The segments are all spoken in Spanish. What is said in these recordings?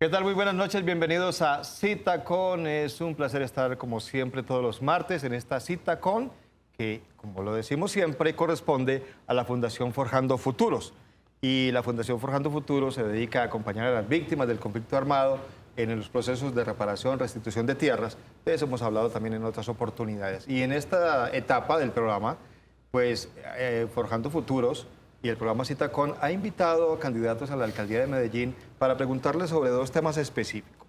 ¿Qué tal? Muy buenas noches, bienvenidos a Cita Con. Es un placer estar como siempre todos los martes en esta Cita Con, que como lo decimos siempre corresponde a la Fundación Forjando Futuros. Y la Fundación Forjando Futuros se dedica a acompañar a las víctimas del conflicto armado en los procesos de reparación, restitución de tierras. De eso hemos hablado también en otras oportunidades. Y en esta etapa del programa, pues Forjando Futuros y el programa Cita Con ha invitado a candidatos a la alcaldía de Medellín para preguntarles sobre dos temas específicos: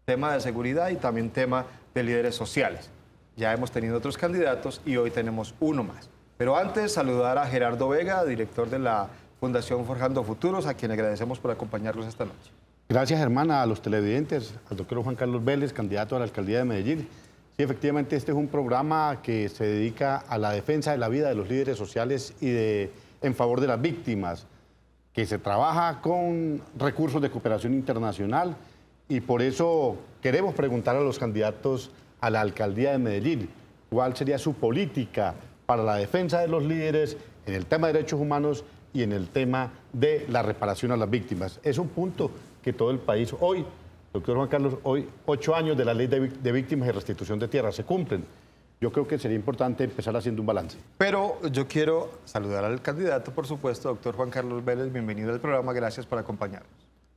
tema de seguridad y también tema de líderes sociales. Ya hemos tenido otros candidatos y hoy tenemos uno más. Pero antes, saludar a Gerardo Vega, director de la Fundación Forjando Futuros, a quien agradecemos por acompañarnos esta noche. Gracias, hermana, a los televidentes, al doctor Juan Carlos Vélez, candidato a la alcaldía de Medellín. Sí, efectivamente, este es un programa que se dedica a la defensa de la vida de los líderes sociales y en favor de las víctimas, que se trabaja con recursos de cooperación internacional, y por eso queremos preguntar a los candidatos a la alcaldía de Medellín cuál sería su política para la defensa de los líderes en el tema de derechos humanos y en el tema de la reparación a las víctimas. Es un punto que todo el país hoy, doctor Juan Carlos, hoy 8 años de la ley de víctimas y restitución de tierras se cumplen. Yo creo que sería importante empezar haciendo un balance. Pero yo quiero saludar al candidato, por supuesto, doctor Juan Carlos Vélez. Bienvenido al programa, gracias por acompañarnos.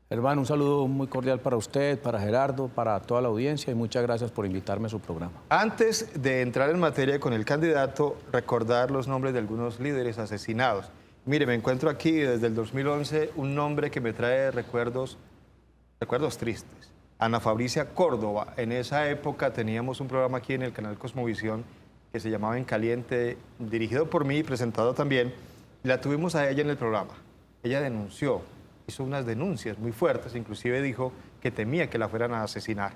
Hermano, un saludo muy cordial para usted, para Gerardo, para toda la audiencia y muchas gracias por invitarme a su programa. Antes de entrar en materia con el candidato, recordar los nombres de algunos líderes asesinados. Mire, me encuentro aquí desde el 2011 un nombre que me trae recuerdos tristes. Ana Fabricia Córdoba. En esa época teníamos un programa aquí en el canal Cosmovisión que se llamaba En Caliente, dirigido por mí y presentado también. Y la tuvimos a ella en el programa. Ella denunció, hizo unas denuncias muy fuertes, inclusive dijo que temía que la fueran a asesinar.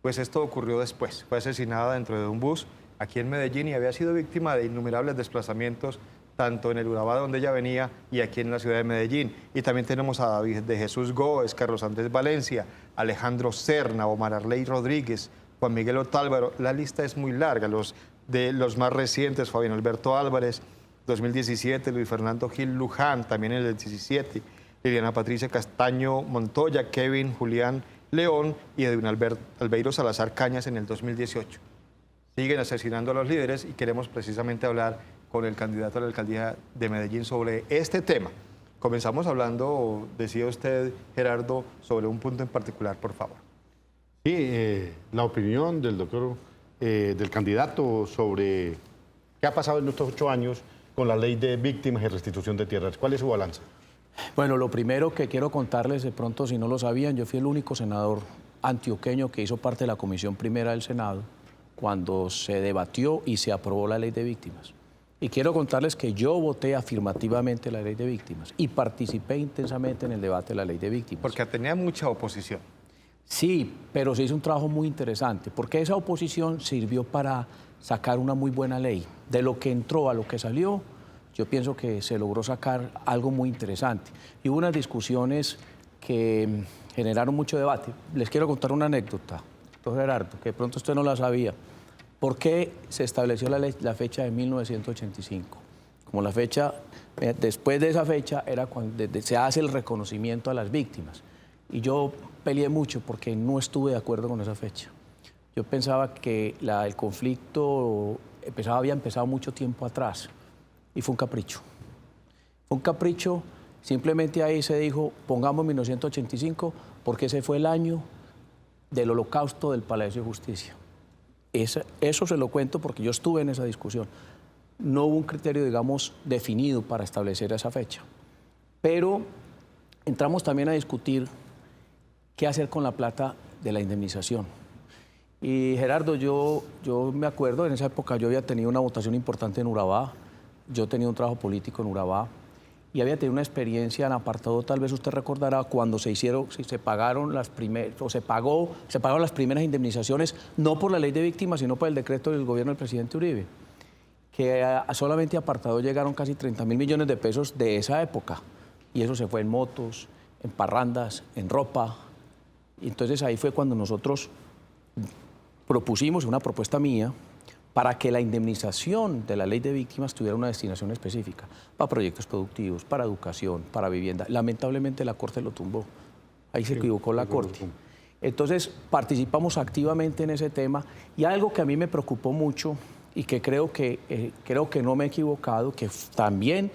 Pues esto ocurrió después. Fue asesinada dentro de un bus aquí en Medellín y había sido víctima de innumerables desplazamientos, tanto en el Urabá, donde ella venía, y aquí en la ciudad de Medellín. Y también tenemos a David de Jesús Gómez, Carlos Andrés Valencia, Alejandro Serna, Omar Arley Rodríguez, Juan Miguel Otálvaro. La lista es muy larga. Los más recientes, Fabián Alberto Álvarez, 2017, Luis Fernando Gil Luján, también en el 17, Liliana Patricia Castaño Montoya, Kevin Julián León y Edwin Albeiro Salazar Cañas en el 2018. Siguen asesinando a los líderes y queremos precisamente hablar con el candidato a la alcaldía de Medellín sobre este tema. Comenzamos hablando, decía usted, Gerardo, sobre un punto en particular, por favor. Sí, la opinión del doctor, del candidato sobre qué ha pasado en estos 8 años con la ley de víctimas y restitución de tierras. ¿Cuál es su balance? Bueno, lo primero que quiero contarles, de pronto si no lo sabían, yo fui el único senador antioqueño que hizo parte de la Comisión Primera del Senado cuando se debatió y se aprobó la ley de víctimas. Y quiero contarles que yo voté afirmativamente la ley de víctimas y participé intensamente en el debate de la ley de víctimas. Porque tenía mucha oposición. Sí, pero se hizo un trabajo muy interesante, porque esa oposición sirvió para sacar una muy buena ley. De lo que entró a lo que salió, yo pienso que se logró sacar algo muy interesante. Y hubo unas discusiones que generaron mucho debate. Les quiero contar una anécdota, doctor Gerardo, que de pronto usted no la sabía. ¿Por qué se estableció la fecha de 1985? Como la fecha, después de esa fecha, era cuando se hace el reconocimiento a las víctimas. Y yo peleé mucho porque no estuve de acuerdo con esa fecha. Yo pensaba que el conflicto había empezado mucho tiempo atrás y fue un capricho. Fue un capricho, simplemente ahí se dijo, pongamos 1985 porque ese fue el año del holocausto del Palacio de Justicia. Eso se lo cuento porque yo estuve en esa discusión. No hubo un criterio, digamos, definido para establecer esa fecha. Pero entramos también a discutir qué hacer con la plata de la indemnización. Y Gerardo, yo me acuerdo, en esa época yo había tenido una votación importante en Urabá, yo tenía un trabajo político en Urabá y había tenido una experiencia en apartado, tal vez usted recordará, cuando se pagaron las primeras indemnizaciones, no por la ley de víctimas, sino por el decreto del gobierno del presidente Uribe, que solamente a apartado llegaron casi 30.000 millones de pesos de esa época. Y eso se fue en motos, en parrandas, en ropa. Y entonces ahí fue cuando nosotros propusimos una propuesta mía para que la indemnización de la ley de víctimas tuviera una destinación específica, para proyectos productivos, para educación, para vivienda. Lamentablemente la Corte lo tumbó. Ahí se equivocó la Corte. Entonces participamos activamente en ese tema y algo que a mí me preocupó mucho y que creo que no me he equivocado, que también,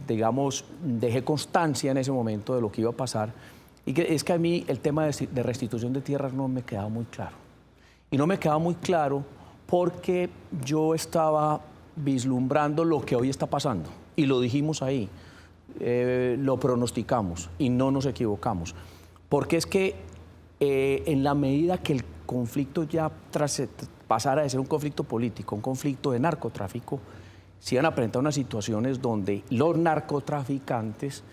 digamos, dejé constancia en ese momento de lo que iba a pasar, y que es que a mí el tema de restitución de tierras no me quedaba muy claro. Y no me quedaba muy claro porque yo estaba vislumbrando lo que hoy está pasando, y lo dijimos ahí, lo pronosticamos y no nos equivocamos, porque es que en la medida que el conflicto ya pasara de ser un conflicto político, un conflicto de narcotráfico, se iban a presentar unas situaciones donde los narcotraficantes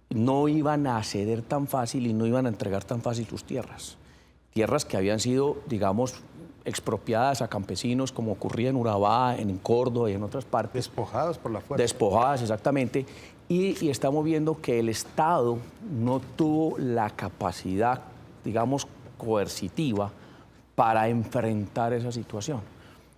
no iban a ceder tan fácil y no iban a entregar tan fácil sus tierras. Tierras que habían sido, digamos, expropiadas a campesinos, como ocurría en Urabá, en Córdoba y en otras partes. Despojados por la fuerza. Despojadas, exactamente. Y estamos viendo que el Estado no tuvo la capacidad, digamos, coercitiva para enfrentar esa situación.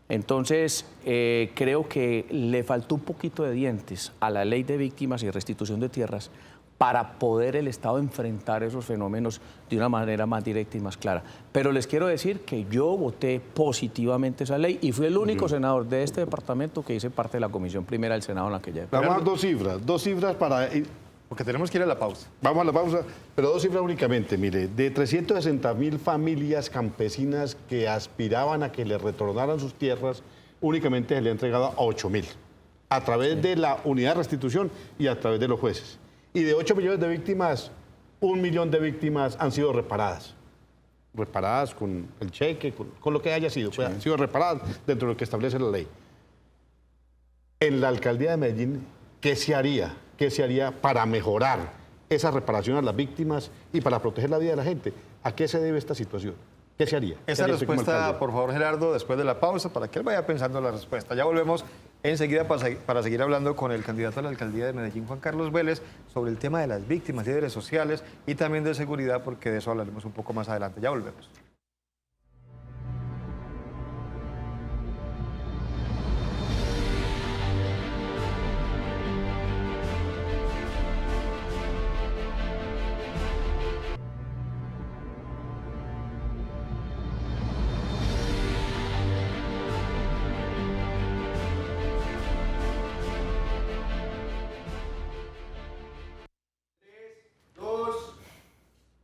Entonces, creo que le faltó un poquito de dientes a la ley de víctimas y restitución de tierras para poder el Estado enfrentar esos fenómenos de una manera más directa y más clara. Pero les quiero decir que yo voté positivamente esa ley y fui el único senador de este departamento que hice parte de la Comisión Primera del Senado en aquella época. Vamos a dar dos cifras para... Porque tenemos que ir a la pausa. Vamos a la pausa, pero dos cifras únicamente. Mire, de 360.000 familias campesinas que aspiraban a que les retornaran sus tierras, únicamente se le ha entregado a 8.000, a través de la unidad de restitución y a través de los jueces. Y de 8 millones de víctimas, 1 millón de víctimas han sido reparadas. Reparadas con el cheque, con lo que haya sido. Pues, han sido reparadas dentro de lo que establece la ley. En la alcaldía de Medellín, ¿qué se haría? ¿Qué se haría para mejorar esa reparación a las víctimas y para proteger la vida de la gente? ¿A qué se debe esta situación? ¿Qué se haría? Esa respuesta, por favor, Gerardo, después de la pausa, para que él vaya pensando la respuesta. Ya volvemos enseguida para seguir hablando con el candidato a la alcaldía de Medellín, Juan Carlos Vélez, sobre el tema de las víctimas, líderes sociales y también de seguridad, porque de eso hablaremos un poco más adelante. Ya volvemos.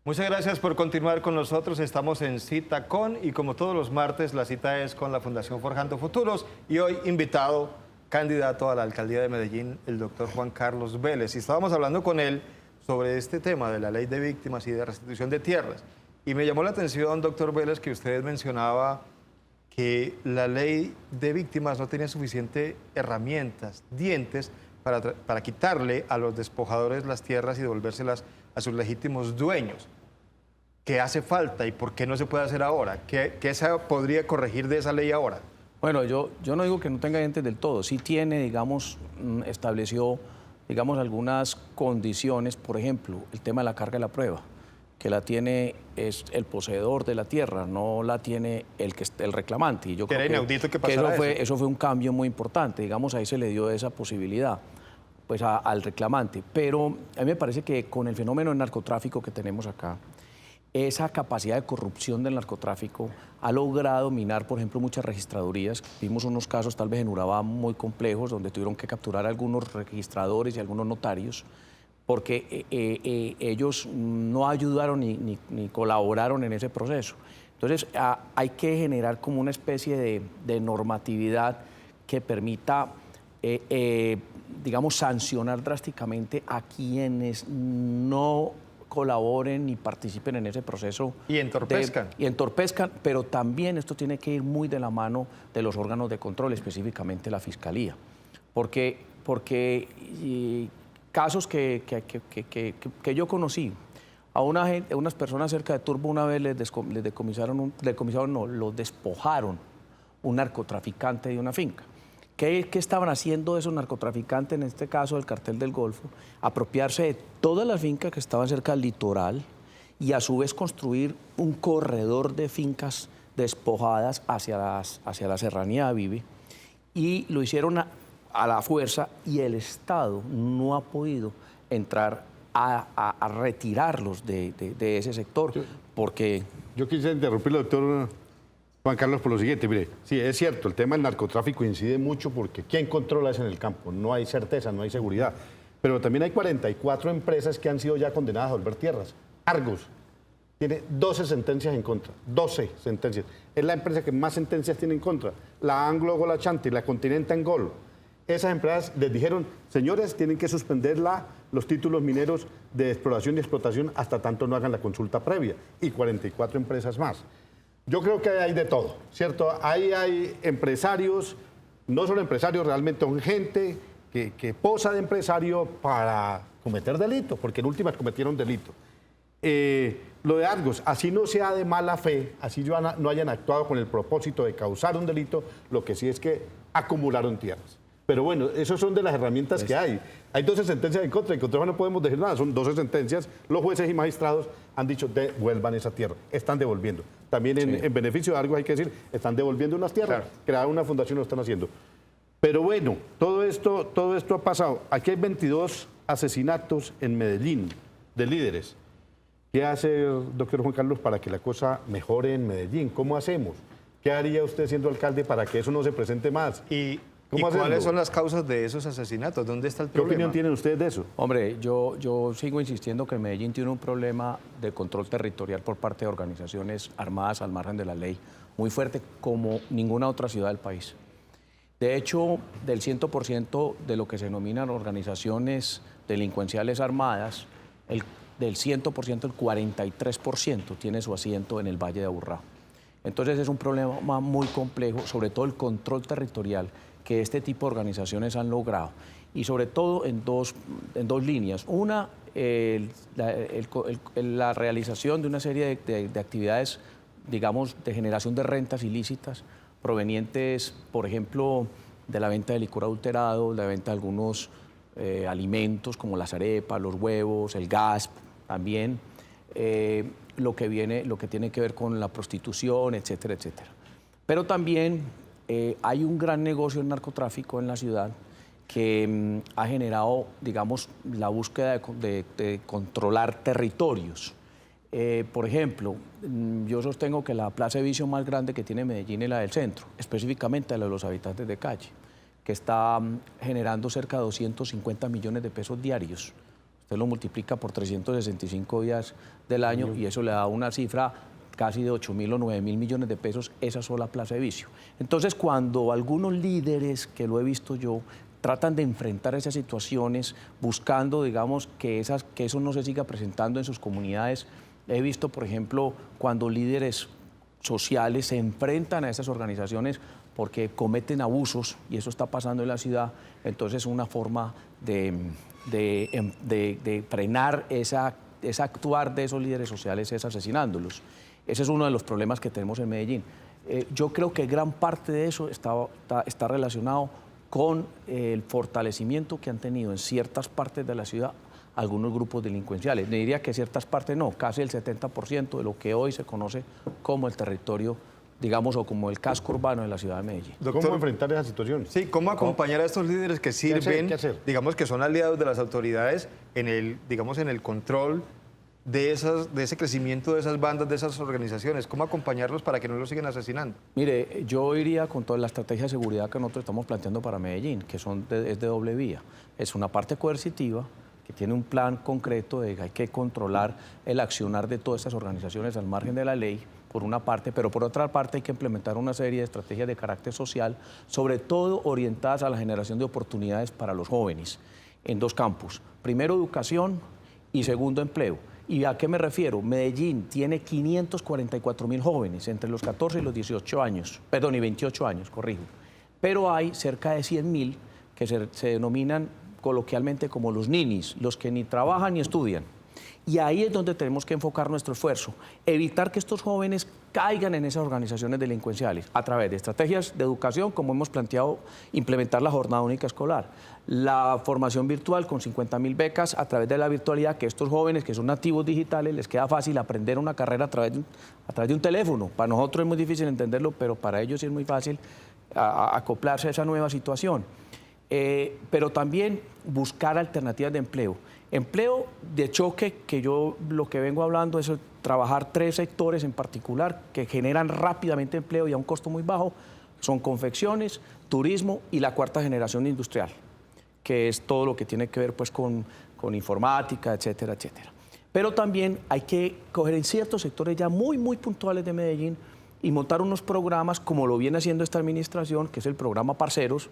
Muchas gracias por continuar con nosotros. Estamos en Cita Con y como todos los martes la cita es con la Fundación Forjando Futuros y hoy invitado, candidato a la alcaldía de Medellín, el doctor Juan Carlos Vélez. Y estábamos hablando con él sobre este tema de la ley de víctimas y de restitución de tierras. Y me llamó la atención, doctor Vélez, que usted mencionaba que la ley de víctimas no tenía suficientes herramientas, dientes, para quitarle a los despojadores las tierras y devolvérselas a sus legítimos dueños. ¿Qué hace falta y por qué no se puede hacer ahora? ¿Qué se podría corregir de esa ley ahora? Bueno, yo no digo que no tenga dientes del todo. Sí tiene, digamos, estableció, digamos, algunas condiciones. Por ejemplo, el tema de la carga de la prueba, que la tiene es el poseedor de la tierra, no la tiene el reclamante. Y yo creo era inaudito que pasara eso fue un cambio muy importante. Digamos, ahí se le dio esa posibilidad pues, al reclamante. Pero a mí me parece que con el fenómeno del narcotráfico que tenemos acá, esa capacidad de corrupción del narcotráfico ha logrado minar, por ejemplo, muchas registradurías. Vimos unos casos tal vez en Urabá muy complejos donde tuvieron que capturar a algunos registradores y algunos notarios porque ellos no ayudaron ni colaboraron en ese proceso. Entonces hay que generar como una especie de normatividad que permita, digamos, sancionar drásticamente a quienes no colaboren ni participen en ese proceso. Y entorpezcan. Y entorpezcan, pero también esto tiene que ir muy de la mano de los órganos de control, específicamente la Fiscalía. Porque casos que yo conocí, a unas personas cerca de Turbo una vez los despojaron un narcotraficante de una finca. ¿Qué estaban haciendo esos narcotraficantes, en este caso del Cartel del Golfo? Apropiarse de todas las fincas que estaban cerca del litoral y a su vez construir un corredor de fincas despojadas hacia la serranía de Avive. Y lo hicieron a la fuerza y el Estado no ha podido entrar a retirarlos de ese sector porque yo quisiera interrumpirlo, doctor Juan Carlos, por lo siguiente. Mire, sí, es cierto, el tema del narcotráfico incide mucho porque ¿quién controla eso en el campo? No hay certeza, no hay seguridad. Pero también hay 44 empresas que han sido ya condenadas a volver tierras. Argos tiene 12 sentencias en contra, 12 sentencias. Es la empresa que más sentencias tiene en contra. La Anglo Gol Ashanti, la Continental Gold. Esas empresas les dijeron, señores, tienen que suspender los títulos mineros de exploración y explotación hasta tanto no hagan la consulta previa. Y 44 empresas más. Yo creo que hay de todo, ¿cierto? Ahí hay empresarios, no son empresarios, realmente son gente que posa de empresario para cometer delito, porque en últimas cometieron delito. Lo de Argos, así no sea de mala fe, así no hayan actuado con el propósito de causar un delito, lo que sí es que acumularon tierras. Pero bueno, esas son de las herramientas que hay. Hay 12 sentencias en contra no podemos decir nada, son 12 sentencias. Los jueces y magistrados han dicho, devuelvan esa tierra, están devolviendo. También en beneficio de Argos hay que decir, están devolviendo unas tierras, claro. Crear una fundación lo están haciendo. Pero bueno, todo esto ha pasado. Aquí hay 22 asesinatos en Medellín de líderes. ¿Qué hace, doctor Juan Carlos, para que la cosa mejore en Medellín? ¿Cómo hacemos? ¿Qué haría usted siendo alcalde para que eso no se presente más? ¿Y cuáles son las causas de esos asesinatos? ¿Dónde está el problema? ¿Qué opinión tienen ustedes de eso? Hombre, yo sigo insistiendo que Medellín tiene un problema de control territorial por parte de organizaciones armadas al margen de la ley, muy fuerte como ninguna otra ciudad del país. De hecho, del 100% de lo que se denominan organizaciones delincuenciales armadas, del 100%, el 43% tiene su asiento en el Valle de Aburrá. Entonces es un problema muy complejo, sobre todo el control territorial que este tipo de organizaciones han logrado. Y sobre todo en dos líneas. Una, la realización de una serie de actividades, digamos, de generación de rentas ilícitas, provenientes, por ejemplo, de la venta de licor adulterado, la venta de algunos alimentos como las arepas, los huevos, el gas también, lo que tiene que ver con la prostitución, etcétera, etcétera. Pero también hay un gran negocio en narcotráfico en la ciudad que ha generado, digamos, la búsqueda de controlar territorios. Por ejemplo, yo sostengo que la plaza de vicio más grande que tiene Medellín es la del centro, específicamente la de los habitantes de calle, que está generando cerca de 250 millones de pesos diarios. Usted lo multiplica por 365 días del año y eso le da una cifra casi de 8.000 o 9.000 millones de pesos esa sola plaza de vicio. Entonces, cuando algunos líderes, que lo he visto yo, tratan de enfrentar esas situaciones buscando, digamos, que eso no se siga presentando en sus comunidades, he visto, por ejemplo, cuando líderes sociales se enfrentan a esas organizaciones porque cometen abusos, y eso está pasando en la ciudad, entonces una forma de frenar ese actuar de esos líderes sociales es asesinándolos. Ese es uno de los problemas que tenemos en Medellín. Yo creo que gran parte de eso está relacionado con el fortalecimiento que han tenido en ciertas partes de la ciudad algunos grupos delincuenciales. Le diría que ciertas partes no, casi el 70% de lo que hoy se conoce como el territorio, digamos, o como el casco urbano de la ciudad de Medellín. Doctor, ¿cómo enfrentar esa situación? Sí, ¿cómo acompañar a estos líderes que sirven, digamos, que son aliados de las autoridades en el control de ese crecimiento de esas bandas, de esas organizaciones? ¿Cómo acompañarlos para que no los sigan asesinando? Mire, yo iría con toda la estrategia de seguridad que nosotros estamos planteando para Medellín, que es de doble vía. Es una parte coercitiva, que tiene un plan concreto de que hay que controlar el accionar de todas estas organizaciones al margen de la ley, por una parte, pero por otra parte hay que implementar una serie de estrategias de carácter social, sobre todo orientadas a la generación de oportunidades para los jóvenes, en dos campos. Primero, educación, y segundo, empleo. ¿Y a qué me refiero? Medellín tiene 544.000 jóvenes entre los 14 y los 18 años, perdón, y 28 años, corrijo. Pero hay cerca de 100.000 que se denominan coloquialmente como los ninis, los que ni trabajan ni estudian. Y ahí es donde tenemos que enfocar nuestro esfuerzo, evitar que estos jóvenes caigan en esas organizaciones delincuenciales a través de estrategias de educación, como hemos planteado, implementar la jornada única escolar, la formación virtual con 50.000 becas a través de la virtualidad, que estos jóvenes que son nativos digitales les queda fácil aprender una carrera a través de un teléfono. Para nosotros es muy difícil entenderlo, pero para ellos sí es muy fácil acoplarse a esa nueva situación. pero también buscar alternativas de empleo. Empleo de choque, que yo lo que vengo hablando es trabajar 3 sectores en particular que generan rápidamente empleo y a un costo muy bajo, son confecciones, turismo y la 4ª generación industrial, que es todo lo que tiene que ver pues, con informática, etcétera, etcétera. Pero también hay que coger en ciertos sectores ya muy puntuales de Medellín y montar unos programas como lo viene haciendo esta administración, que es el programa Parceros,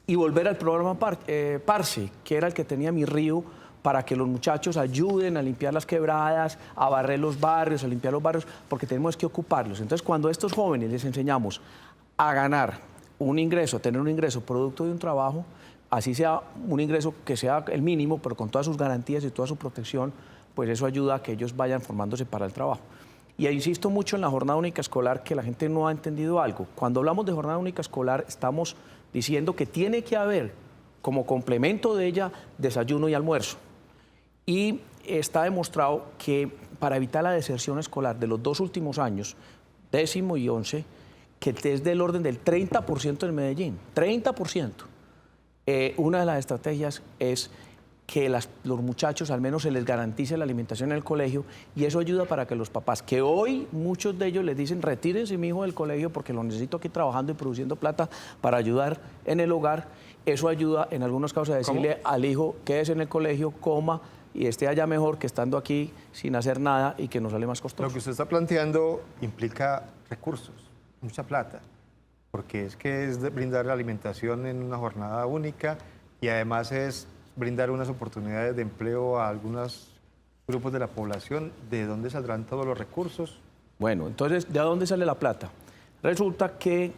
y volver al programa Parce, que era el que tenía Mi Río, para que los muchachos ayuden a limpiar las quebradas, a barrer los barrios, a limpiar los barrios, porque tenemos que ocuparlos. Entonces, cuando a estos jóvenes les enseñamos a ganar un ingreso, a tener un ingreso producto de un trabajo, así sea un ingreso que sea el mínimo, pero con todas sus garantías y toda su protección, pues eso ayuda a que ellos vayan formándose para el trabajo. Y insisto mucho en la jornada única escolar, que la gente no ha entendido algo. Cuando hablamos de jornada única escolar, estamos diciendo que tiene que haber, como complemento de ella, desayuno y almuerzo. Y está demostrado que para evitar la deserción escolar de los 2 últimos años, 10º y 11, que es del orden del 30% en Medellín, 30%. Una de las estrategias es que los muchachos al menos se les garantice la alimentación en el colegio, y eso ayuda para que los papás, que hoy muchos de ellos les dicen retírense mi hijo del colegio porque lo necesito aquí trabajando y produciendo plata para ayudar en el hogar, eso ayuda en algunos casos a decirle al hijo quédese en el colegio, coma y esté allá mejor que estando aquí sin hacer nada y que nos sale más costoso. Lo que usted está planteando implica recursos, mucha plata, porque es que es de brindar la alimentación en una jornada única y además es brindar unas oportunidades de empleo a algunos grupos de la población. ¿De dónde saldrán todos los recursos? Bueno, entonces, ¿de dónde sale la plata? Resulta que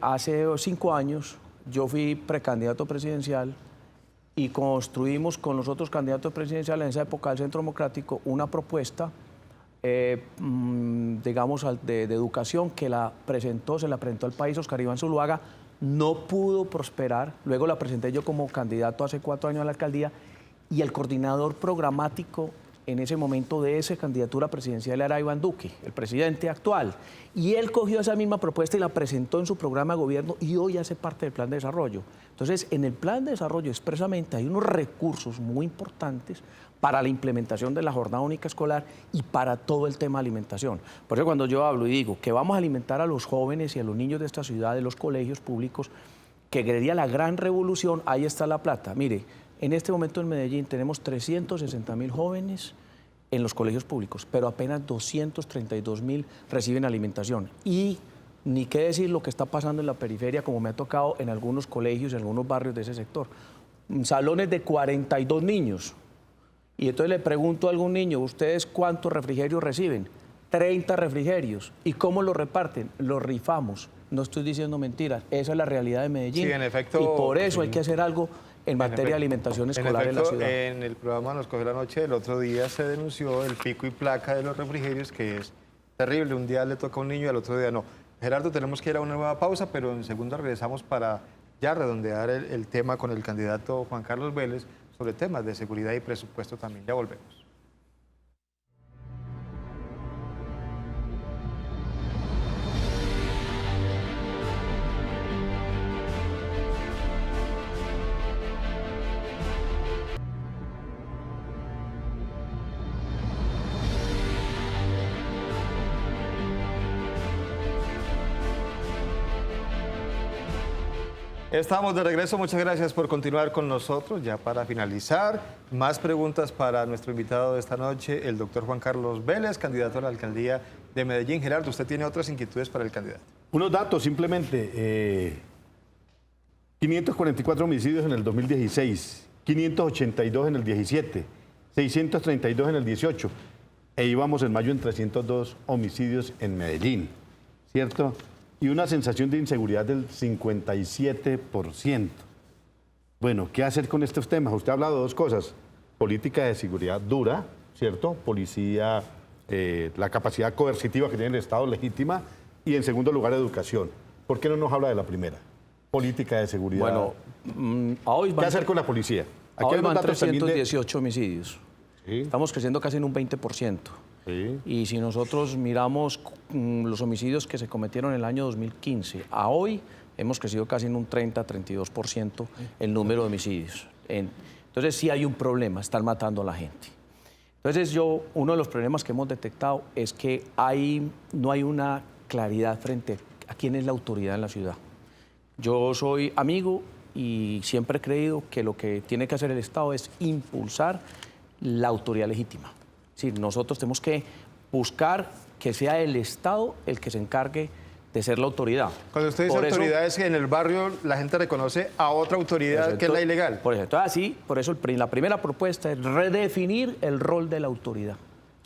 hace 5 años yo fui precandidato presidencial y construimos con los otros candidatos presidenciales en esa época del Centro Democrático una propuesta, digamos, de educación que se la presentó al país Oscar Iván Zuluaga. No pudo prosperar, luego la presenté yo como candidato hace 4 años a la alcaldía y el coordinador programático en ese momento de esa candidatura presidencial era Iván Duque, el presidente actual, y él cogió esa misma propuesta y la presentó en su programa de gobierno y hoy hace parte del plan de desarrollo. Entonces, en el plan de desarrollo expresamente hay unos recursos muy importantes para la implementación de la jornada única escolar y para todo el tema de alimentación. Por eso cuando yo hablo y digo que vamos a alimentar a los jóvenes y a los niños de esta ciudad, de los colegios públicos, que quería la gran revolución, ahí está la plata. Mire, en este momento en Medellín tenemos 360.000 jóvenes en los colegios públicos, pero apenas 232.000 reciben alimentación. Y ni qué decir lo que está pasando en la periferia, como me ha tocado en algunos colegios, en algunos barrios de ese sector. Salones de 42 niños. Y entonces le pregunto a algún niño, ¿ustedes cuántos refrigerios reciben? 30 refrigerios. ¿Y cómo los reparten? Los rifamos. No estoy diciendo mentiras, esa es la realidad de Medellín. Sí, en efecto. Y por eso hay que hacer algo en materia de alimentación escolar en la ciudad. En el programa Nos Cogió la Noche, el otro día se denunció el pico y placa de los refrigerios, que es terrible. Un día le toca a un niño y al otro día no. Gerardo, tenemos que ir a una nueva pausa, pero en segunda regresamos para ya redondear el tema con el candidato Juan Carlos Vélez sobre temas de seguridad y presupuesto también. Ya volvemos. Estamos de regreso, muchas gracias por continuar con nosotros. Ya para finalizar, más preguntas para nuestro invitado de esta noche, el doctor Juan Carlos Vélez, candidato a la alcaldía de Medellín. Gerardo, ¿usted tiene otras inquietudes para el candidato? Unos datos simplemente. 544 homicidios en el 2016, 582 en el 17, 632 en el 18, e íbamos en mayo en 302 homicidios en Medellín, ¿cierto? Y una sensación de inseguridad del 57%. Bueno, ¿qué hacer con estos temas? Usted ha hablado de 2 cosas. Política de seguridad dura, ¿cierto? Policía, la capacidad coercitiva que tiene el Estado legítima. Y en segundo lugar, educación. ¿Por qué no nos habla de la primera? Política de seguridad. Bueno, hoy ¿qué hacer con la policía? Aquí hay van datos también 318 homicidios. Sí. Estamos creciendo casi en un 20%. Sí. Y si nosotros miramos los homicidios que se cometieron en el año 2015 a hoy, Hemos crecido casi en un 30-32% el número de homicidios. Entonces sí hay un problema, están matando a la gente. Entonces uno de los problemas que hemos detectado es que no hay una claridad frente a quién es la autoridad en la ciudad. Yo soy amigo y siempre he creído que lo que tiene que hacer el Estado es impulsar la autoridad legítima. Es decir, nosotros tenemos que buscar que sea el Estado el que se encargue de ser la autoridad. Cuando usted dice autoridad, es que en el barrio la gente reconoce a otra autoridad que es la ilegal. Por eso la primera propuesta es redefinir el rol de la autoridad.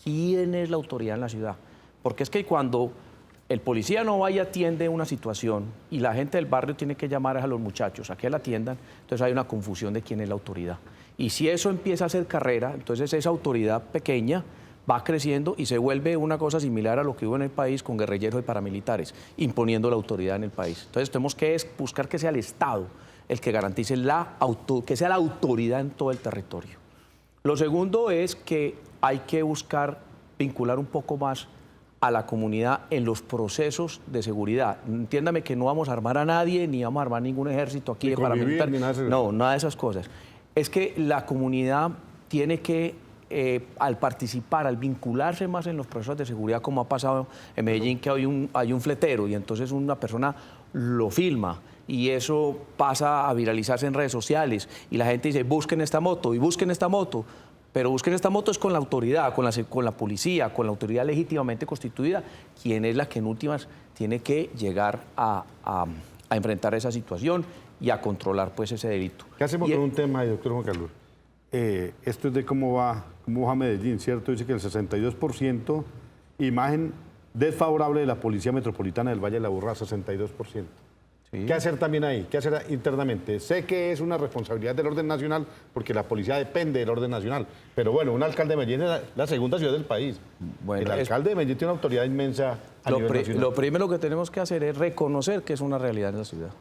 ¿Quién es la autoridad en la ciudad? Porque es que cuando el policía no vaya y atiende una situación y la gente del barrio tiene que llamar a los muchachos a que la atiendan, entonces hay una confusión de quién es la autoridad. Y si eso empieza a hacer carrera, entonces esa autoridad pequeña va creciendo y se vuelve una cosa similar a lo que hubo en el país con guerrilleros y paramilitares, imponiendo la autoridad en el país. Entonces tenemos que buscar que sea el Estado el que garantice que sea la autoridad en todo el territorio. Lo segundo es que hay que buscar vincular un poco más a la comunidad en los procesos de seguridad. Entiéndame que no vamos a armar a nadie, ni vamos a armar ningún ejército aquí de paramilitares. No, nada de esas cosas. Es que la comunidad tiene que al participar, al vincularse más en los procesos de seguridad, como ha pasado en Medellín, que hay un fletero y entonces una persona lo filma y eso pasa a viralizarse en redes sociales y la gente dice, busquen esta moto y busquen esta moto, pero busquen esta moto es con la autoridad, con la policía, con la autoridad legítimamente constituida, quien es la que en últimas tiene que llegar a enfrentar esa situación y a controlar pues ese delito. ¿Qué hacemos con un tema, doctor Juan Carlos? Esto es de cómo va Medellín, ¿cierto? Dice que el 62%, imagen desfavorable de la Policía Metropolitana del Valle de la Aburrá, 62%. Sí. ¿Qué hacer también ahí? ¿Qué hacer internamente? Sé que es una responsabilidad del orden nacional, porque la policía depende del orden nacional, pero bueno, un alcalde de Medellín es la segunda ciudad del país. Bueno, el alcalde de Medellín tiene una autoridad inmensa a nivel nacional. Lo primero que tenemos que hacer es reconocer que es una realidad en la ciudad.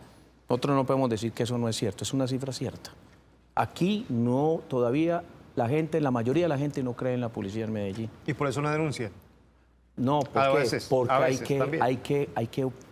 Nosotros no podemos decir que eso no es cierto, es una cifra cierta. Aquí todavía la mayoría de la gente no cree en la policía en Medellín. ¿Y por eso no denuncia? No, porque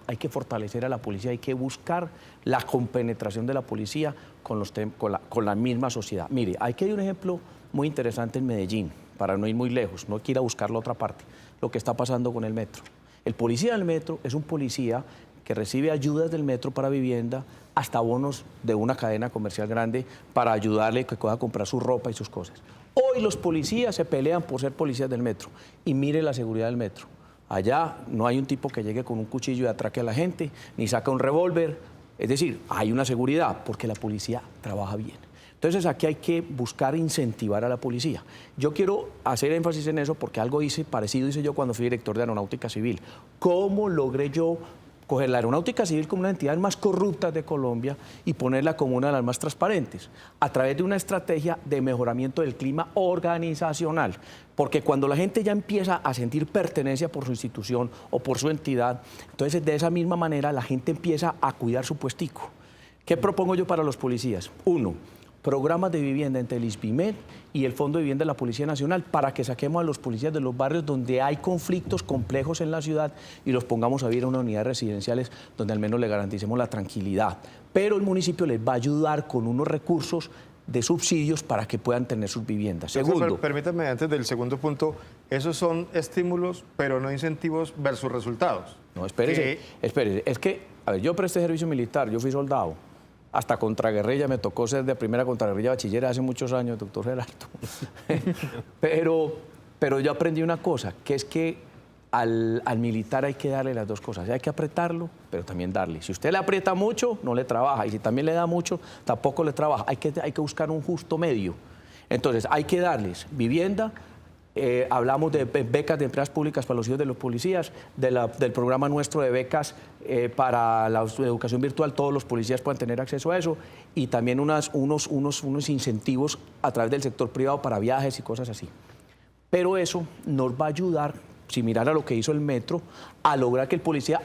hay que fortalecer a la policía, hay que buscar la compenetración de la policía con la misma sociedad. Mire, aquí hay un ejemplo muy interesante en Medellín, para no ir muy lejos, no hay que ir a buscarlo a otra parte, lo que está pasando con el metro. El policía del metro es un policía que recibe ayudas del metro para vivienda, hasta bonos de una cadena comercial grande para ayudarle que pueda comprar su ropa y sus cosas. Hoy los policías se pelean por ser policías del metro y mire la seguridad del metro. Allá no hay un tipo que llegue con un cuchillo y atraque a la gente, ni saca un revólver. Es decir, hay una seguridad porque la policía trabaja bien. Entonces aquí hay que buscar incentivar a la policía. Yo quiero hacer énfasis en eso porque algo parecido hice yo cuando fui director de Aeronáutica Civil. ¿Cómo logré yo coger la Aeronáutica Civil como una de las entidades más corruptas de Colombia y ponerla como una de las más transparentes? A través de una estrategia de mejoramiento del clima organizacional. Porque cuando la gente ya empieza a sentir pertenencia por su institución o por su entidad, entonces de esa misma manera la gente empieza a cuidar su puestico. ¿Qué propongo yo para los policías? 1. Programas de vivienda entre el ISBIMED y el Fondo de Vivienda de la Policía Nacional para que saquemos a los policías de los barrios donde hay conflictos complejos en la ciudad y los pongamos a vivir en unas unidades residenciales donde al menos le garanticemos la tranquilidad. Pero el municipio les va a ayudar con unos recursos de subsidios para que puedan tener sus viviendas. Segundo. Permítame, antes del segundo punto, esos son estímulos, pero no incentivos versus resultados. No, espérese. Es que, a ver, yo presté servicio militar, yo fui soldado. Hasta contraguerrilla me tocó ser de primera contraguerrilla bachiller hace muchos años, doctor Gerardo. pero yo aprendí una cosa, que es que al militar hay que darle las dos cosas. Hay que apretarlo, pero también darle. Si usted le aprieta mucho, no le trabaja. Y si también le da mucho, tampoco le trabaja. Hay que buscar un justo medio. Entonces, hay que darles vivienda. Hablamos de becas de empresas públicas para los hijos de los policías, del programa nuestro de becas para la educación virtual, todos los policías puedan tener acceso a eso, y también unos incentivos a través del sector privado para viajes y cosas así. Pero eso nos va a ayudar, si mirara lo que hizo el metro, a lograr que al policía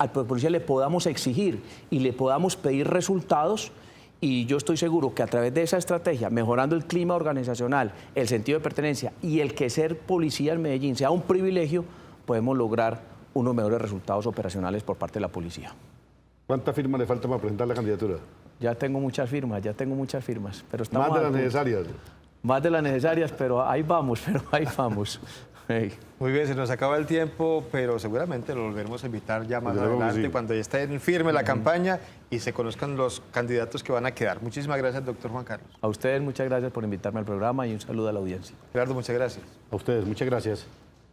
le podamos exigir y le podamos pedir resultados. Y yo estoy seguro que a través de esa estrategia, mejorando el clima organizacional, el sentido de pertenencia y el que ser policía en Medellín sea un privilegio, podemos lograr unos mejores resultados operacionales por parte de la policía. ¿Cuántas firmas le falta para presentar la candidatura? Ya tengo muchas firmas, pero estamos Más de a las punto. necesarias. Más de las necesarias, pero ahí vamos, Hey. Muy bien, se nos acaba el tiempo, pero seguramente lo volveremos a invitar ya más Desde luego que adelante, sí. cuando ya esté en firme la campaña y se conozcan los candidatos que van a quedar. Muchísimas gracias, doctor Juan Carlos. A ustedes muchas gracias por invitarme al programa y un saludo a la audiencia. Gerardo, muchas gracias. A ustedes, muchas gracias.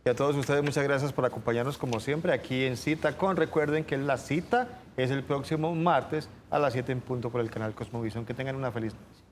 Y a todos ustedes, muchas gracias por acompañarnos como siempre aquí en Cita Con. Recuerden que la cita es el próximo martes a las 7 en punto por el canal Cosmovisión. Que tengan una feliz noche.